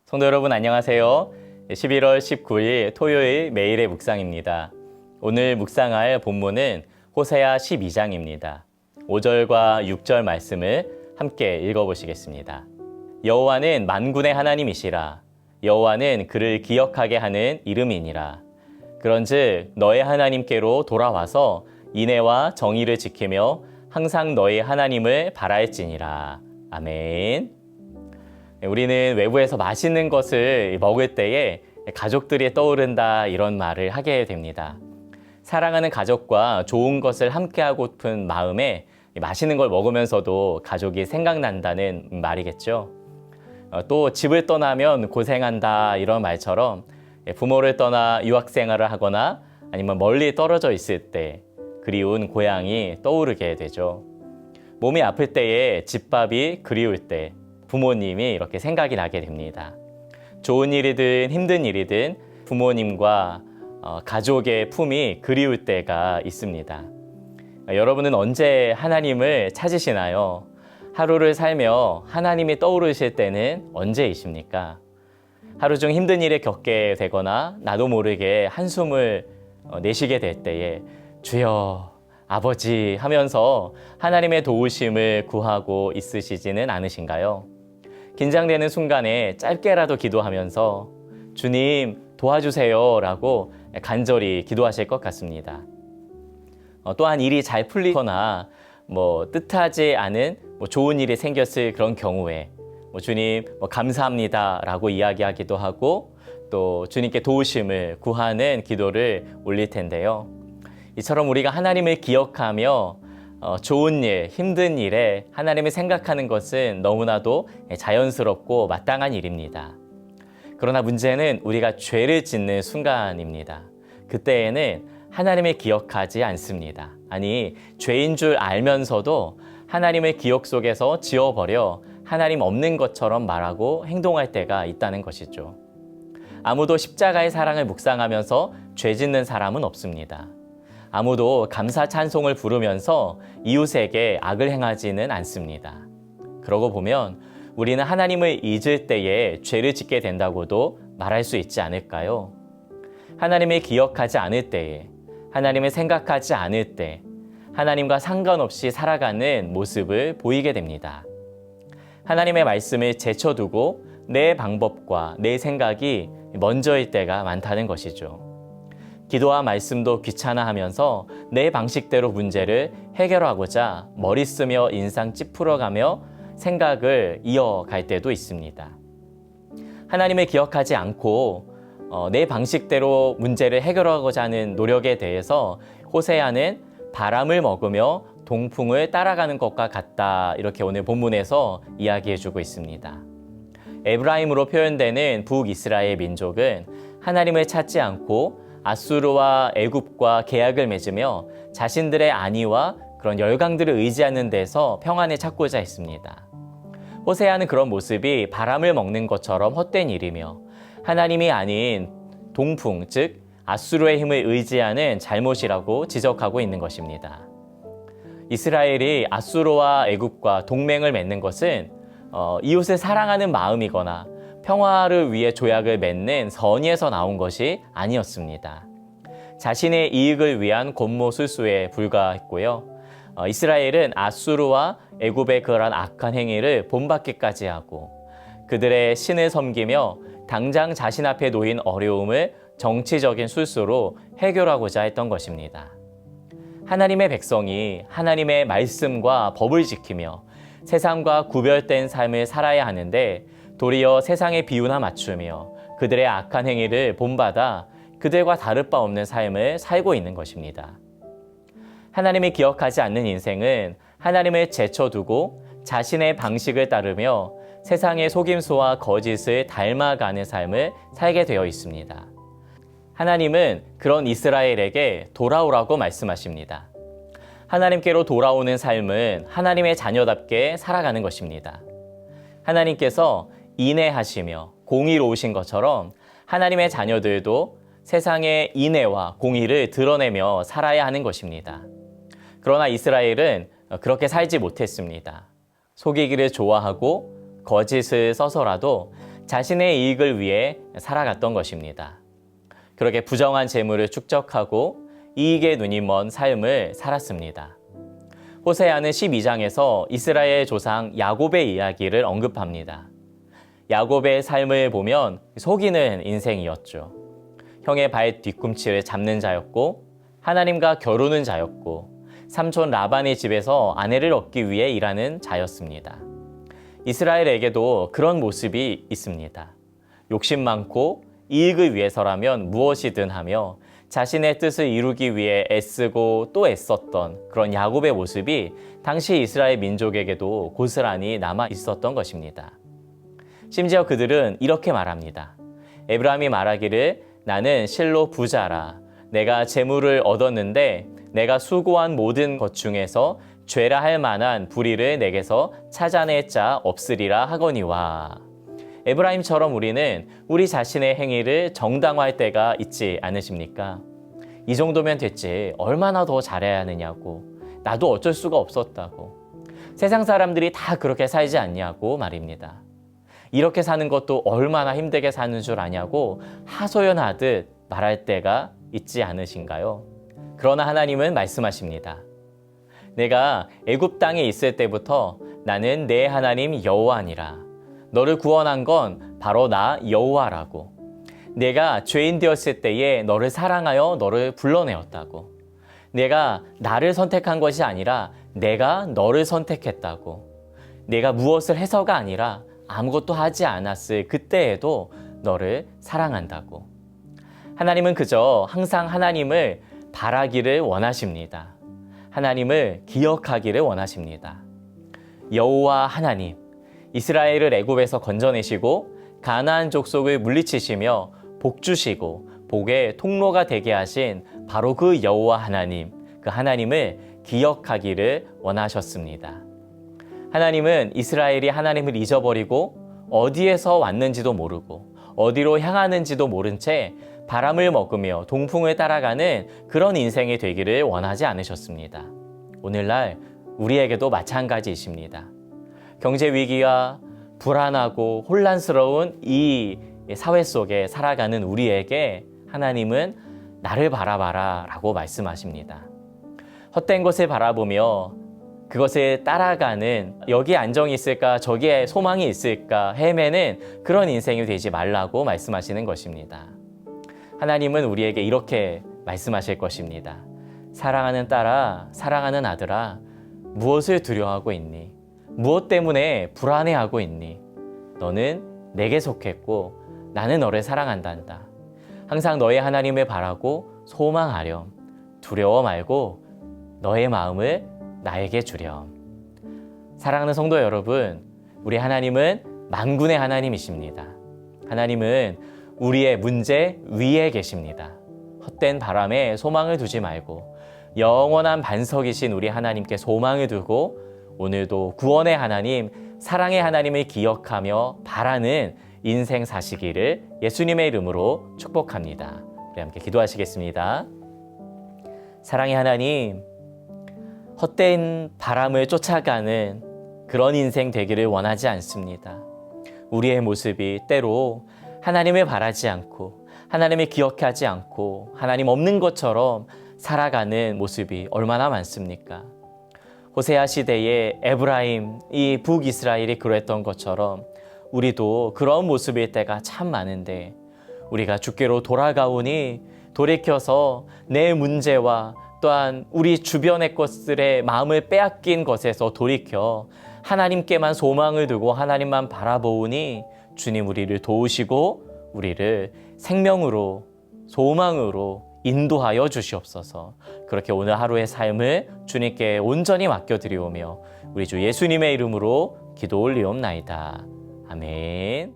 성도 여러분 안녕하세요. 11월 19일 토요일 매일의 묵상입니다. 오늘 묵상할 본문은 호세아 12장입니다. 5절과 6절 말씀을 함께 읽어보시겠습니다. 여호와는 만군의 하나님이시라. 여호와는 그를 기억하게 하는 이름이니라. 그런즉 너의 하나님께로 돌아와서 인애와 정의를 지키며 항상 너의 하나님을 바랄지니라. 아멘. 우리는 외부에서 맛있는 것을 먹을 때에 가족들이 떠오른다 이런 말을 하게 됩니다. 사랑하는 가족과 좋은 것을 함께하고픈 마음에 맛있는 걸 먹으면서도 가족이 생각난다는 말이겠죠. 또 집을 떠나면 고생한다 이런 말처럼 부모를 떠나 유학생활을 하거나 아니면 멀리 떨어져 있을 때 그리운 고향이 떠오르게 되죠. 몸이 아플 때에 집밥이 그리울 때 부모님이 이렇게 생각이 나게 됩니다. 좋은 일이든 힘든 일이든 부모님과 가족의 품이 그리울 때가 있습니다. 여러분은 언제 하나님을 찾으시나요? 하루를 살며 하나님이 떠오르실 때는 언제이십니까? 하루 중 힘든 일을 겪게 되거나 나도 모르게 한숨을 내쉬게 될 때에 주여 아버지 하면서 하나님의 도우심을 구하고 있으시지는 않으신가요? 긴장되는 순간에 짧게라도 기도하면서 주님 도와주세요 라고 간절히 기도하실 것 같습니다. 또한 일이 잘 풀리거나 뜻하지 않은 좋은 일이 생겼을 그런 경우에 주님 감사합니다 라고 이야기하기도 하고 또 주님께 도우심을 구하는 기도를 올릴 텐데요. 이처럼 우리가 하나님을 기억하며 좋은 일, 힘든 일에 하나님을 생각하는 것은 너무나도 자연스럽고 마땅한 일입니다. 그러나 문제는 우리가 죄를 짓는 순간입니다. 그때에는 하나님을 기억하지 않습니다. 아니, 죄인 줄 알면서도 하나님의 기억 속에서 지워버려 하나님 없는 것처럼 말하고 행동할 때가 있다는 것이죠. 아무도 십자가의 사랑을 묵상하면서 죄 짓는 사람은 없습니다. 아무도 감사 찬송을 부르면서 이웃에게 악을 행하지는 않습니다. 그러고 보면 우리는 하나님을 잊을 때에 죄를 짓게 된다고도 말할 수 있지 않을까요? 하나님을 기억하지 않을 때에, 하나님을 생각하지 않을 때, 하나님과 상관없이 살아가는 모습을 보이게 됩니다. 하나님의 말씀을 제쳐두고 내 방법과 내 생각이 먼저일 때가 많다는 것이죠. 기도와 말씀도 귀찮아하면서 내 방식대로 문제를 해결하고자 머리 쓰며 인상 찌푸려가며 생각을 이어갈 때도 있습니다. 하나님을 기억하지 않고 내 방식대로 문제를 해결하고자 하는 노력에 대해서 호세아는 바람을 먹으며 동풍을 따라가는 것과 같다 이렇게 오늘 본문에서 이야기해주고 있습니다. 에브라임으로 표현되는 북이스라엘 민족은 하나님을 찾지 않고 아수르와 애굽과 계약을 맺으며 자신들의 안위와 그런 열강들을 의지하는 데서 평안을 찾고자 했습니다. 호세아는 그런 모습이 바람을 먹는 것처럼 헛된 일이며 하나님이 아닌 동풍, 즉 아수르의 힘을 의지하는 잘못이라고 지적하고 있는 것입니다. 이스라엘이 아수르와 애굽과 동맹을 맺는 것은 이웃을 사랑하는 마음이거나 평화를 위해 조약을 맺는 선의에서 나온 것이 아니었습니다. 자신의 이익을 위한 권모술수에 불과했고요. 이스라엘은 아수르와 애굽의 그러한 악한 행위를 본받기까지 하고 그들의 신을 섬기며 당장 자신 앞에 놓인 어려움을 정치적인 술수로 해결하고자 했던 것입니다. 하나님의 백성이 하나님의 말씀과 법을 지키며 세상과 구별된 삶을 살아야 하는데 도리어 세상의 비유나 맞추며 그들의 악한 행위를 본받아 그들과 다를 바 없는 삶을 살고 있는 것입니다. 하나님을 기억하지 않는 인생은 하나님을 제쳐두고 자신의 방식을 따르며 세상의 속임수와 거짓을 닮아가는 삶을 살게 되어 있습니다. 하나님은 그런 이스라엘에게 돌아오라고 말씀하십니다. 하나님께로 돌아오는 삶은 하나님의 자녀답게 살아가는 것입니다. 하나님께서 인애하시며 공의로우신 것처럼 하나님의 자녀들도 세상의 인애와 공의를 드러내며 살아야 하는 것입니다. 그러나 이스라엘은 그렇게 살지 못했습니다. 속이기를 좋아하고 거짓을 써서라도 자신의 이익을 위해 살아갔던 것입니다. 그렇게 부정한 재물을 축적하고 이익에 눈이 먼 삶을 살았습니다. 호세아는 12장에서 이스라엘 조상 야곱의 이야기를 언급합니다. 야곱의 삶을 보면 속이는 인생이었죠. 형의 발 뒤꿈치를 잡는 자였고 하나님과 겨루는 자였고 삼촌 라반의 집에서 아내를 얻기 위해 일하는 자였습니다. 이스라엘에게도 그런 모습이 있습니다. 욕심 많고 이익을 위해서라면 무엇이든 하며 자신의 뜻을 이루기 위해 애쓰고 또 애썼던 그런 야곱의 모습이 당시 이스라엘 민족에게도 고스란히 남아 있었던 것입니다. 심지어 그들은 이렇게 말합니다. 에브라임이 말하기를 나는 실로 부자라. 내가 재물을 얻었는데 내가 수고한 모든 것 중에서 죄라 할 만한 불의를 내게서 찾아낼 자 없으리라 하거니와. 에브라임처럼 우리는 우리 자신의 행위를 정당화할 때가 있지 않으십니까? 이 정도면 됐지 얼마나 더 잘해야 하느냐고, 나도 어쩔 수가 없었다고, 세상 사람들이 다 그렇게 살지 않냐고 말입니다. 이렇게 사는 것도 얼마나 힘들게 사는 줄 아냐고 하소연하듯 말할 때가 있지 않으신가요? 그러나 하나님은 말씀하십니다. 내가 애굽 땅에 있을 때부터 나는 내 하나님 여호와니라. 너를 구원한 건 바로 나 여호와라고. 내가 죄인 되었을 때에 너를 사랑하여 너를 불러내었다고. 내가 나를 선택한 것이 아니라 내가 너를 선택했다고. 내가 무엇을 해서가 아니라 아무것도 하지 않았을 그때에도 너를 사랑한다고. 하나님은 그저 항상 하나님을 바라기를 원하십니다. 하나님을 기억하기를 원하십니다. 여호와 하나님, 이스라엘을 애굽에서 건져내시고 가나안 족속을 물리치시며 복 주시고 복의 통로가 되게 하신 바로 그 여호와 하나님, 그 하나님을 기억하기를 원하셨습니다. 하나님은 이스라엘이 하나님을 잊어버리고 어디에서 왔는지도 모르고 어디로 향하는지도 모른 채 바람을 먹으며 동풍을 따라가는 그런 인생이 되기를 원하지 않으셨습니다. 오늘날 우리에게도 마찬가지이십니다. 경제 위기와 불안하고 혼란스러운 이 사회 속에 살아가는 우리에게 하나님은 나를 바라봐라 라고 말씀하십니다. 헛된 것을 바라보며 그것을 따라가는, 여기에 안정이 있을까 저기에 소망이 있을까 헤매는 그런 인생이 되지 말라고 말씀하시는 것입니다. 하나님은 우리에게 이렇게 말씀하실 것입니다. 사랑하는 딸아, 사랑하는 아들아, 무엇을 두려워하고 있니? 무엇 때문에 불안해하고 있니? 너는 내게 속했고 나는 너를 사랑한단다. 항상 너의 하나님을 바라고 소망하렴. 두려워 말고 너의 마음을 나에게 주렴. 사랑하는 성도 여러분, 우리 하나님은 만군의 하나님이십니다. 하나님은 우리의 문제 위에 계십니다. 헛된 바람에 소망을 두지 말고 영원한 반석이신 우리 하나님께 소망을 두고 오늘도 구원의 하나님, 사랑의 하나님을 기억하며 바라는 인생 사시기를 예수님의 이름으로 축복합니다. 우리 함께 기도하시겠습니다. 사랑의 하나님, 헛된 바람을 쫓아가는 그런 인생 되기를 원하지 않습니다. 우리의 모습이 때로 하나님을 바라지 않고 하나님을 기억하지 않고 하나님 없는 것처럼 살아가는 모습이 얼마나 많습니까? 호세아 시대의 에브라임, 이 북이스라엘이 그랬던 것처럼 우리도 그런 모습일 때가 참 많은데, 우리가 주께로 돌아가오니 돌이켜서 내 문제와 또한 우리 주변의 것들의 마음을 빼앗긴 것에서 돌이켜 하나님께만 소망을 두고 하나님만 바라보니 주님 우리를 도우시고 우리를 생명으로 소망으로 인도하여 주시옵소서. 그렇게 오늘 하루의 삶을 주님께 온전히 맡겨드리오며 우리 주 예수님의 이름으로 기도 올리옵나이다. 아멘.